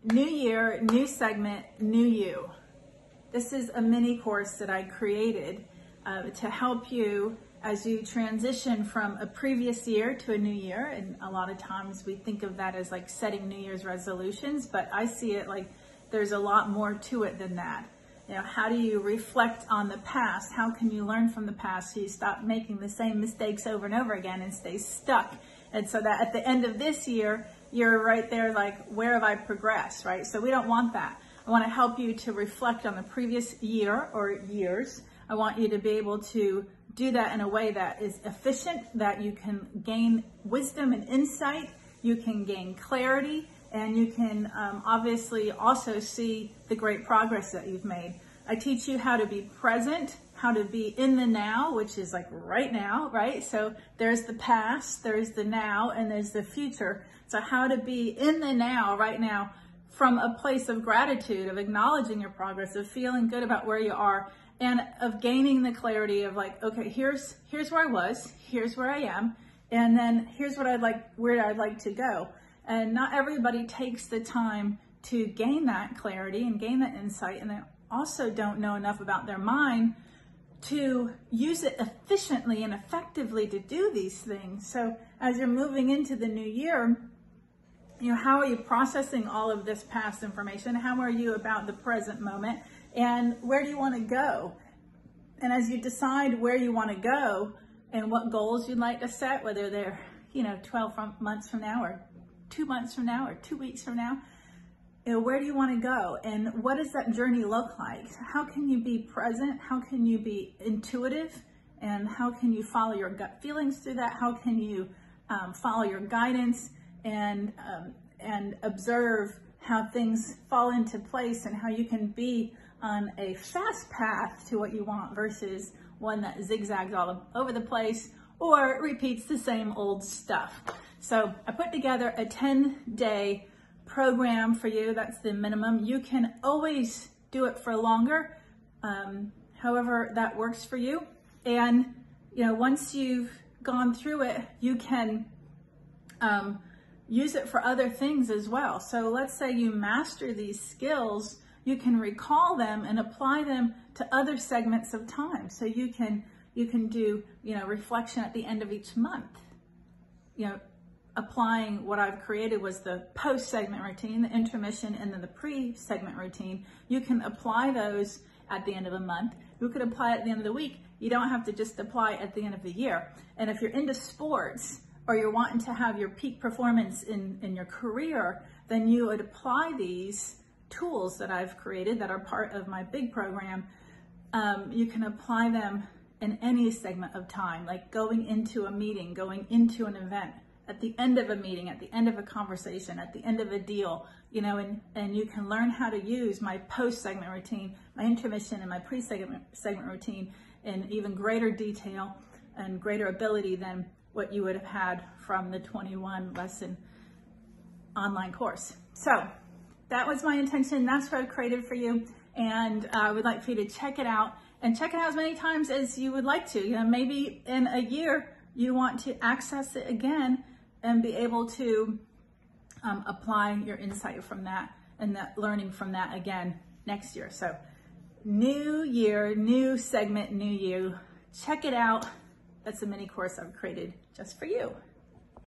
New year, new segment, new you. This is a mini course that I created to help you as you transition from a previous year to a new year. And a lot of times we think of that as like setting New Year's resolutions, but I see it like there's a lot more to it than that. You know, how do you reflect on the past? How can you learn from the past so you stop making the same mistakes over and over again and stay stuck? And so that at the end of this year, you're right there like, where have I progressed, right? So we don't want that. I want to help you to reflect on the previous year or years. I want you to be able to do that in a way that is efficient, that you can gain wisdom and insight, you can gain clarity, and you can obviously also see the great progress that you've made. I teach you how to be present, how to be in the now, which is like right now, right? So there's the past, there's the now, and there's the future. So how to be in the now, right now, from a place of gratitude, of acknowledging your progress, of feeling good about where you are, and of gaining the clarity of like, okay, here's where I was, here's where I am, and then here's what where I'd like to go. And not everybody takes the time to gain that clarity and gain that insight, and they also don't know enough about their mind to use it efficiently and effectively to do these things. So as you're moving into the new year, you know, how are you processing all of this past information? How are you about the present moment? And where do you want to go? And as you decide where you want to go and what goals you'd like to set, whether they're, 12 months from now or 2 months from now or 2 weeks from now, where do you want to go? And what does that journey look like? How can you be present? How can you be intuitive? And how can you follow your gut feelings through that? How can you follow your guidance and observe how things fall into place and how you can be on a fast path to what you want versus one that zigzags all over the place or repeats the same old stuff. So I put together a 10-day program for you. That's the minimum. You can always do it for longer, however that works for you. And, once you've gone through it, you can use it for other things as well. So let's say you master these skills, you can recall them and apply them to other segments of time. So you can do, reflection at the end of each month. Applying what I've created was the post-segment routine, the intermission, and then the pre-segment routine. You can apply those at the end of a month. You could apply it at the end of the week. You don't have to just apply it at the end of the year. And if you're into sports or you're wanting to have your peak performance in your career, then you would apply these tools that I've created that are part of my big program. You can apply them in any segment of time, like going into a meeting, going into an event, at the end of a meeting, at the end of a conversation, at the end of a deal, and you can learn how to use my post-segment routine, my intermission, and my pre-segment routine in even greater detail and greater ability than what you would have had from the 21 lesson online course. So that was my intention. That's what I've created for you. And I would like for you to check it out and check it out as many times as you would like to. Maybe in a year, you want to access it again and be able to apply your insight from that and that learning from that again next year. So new year, new segment, new you. Check it out. That's a mini course I've created just for you.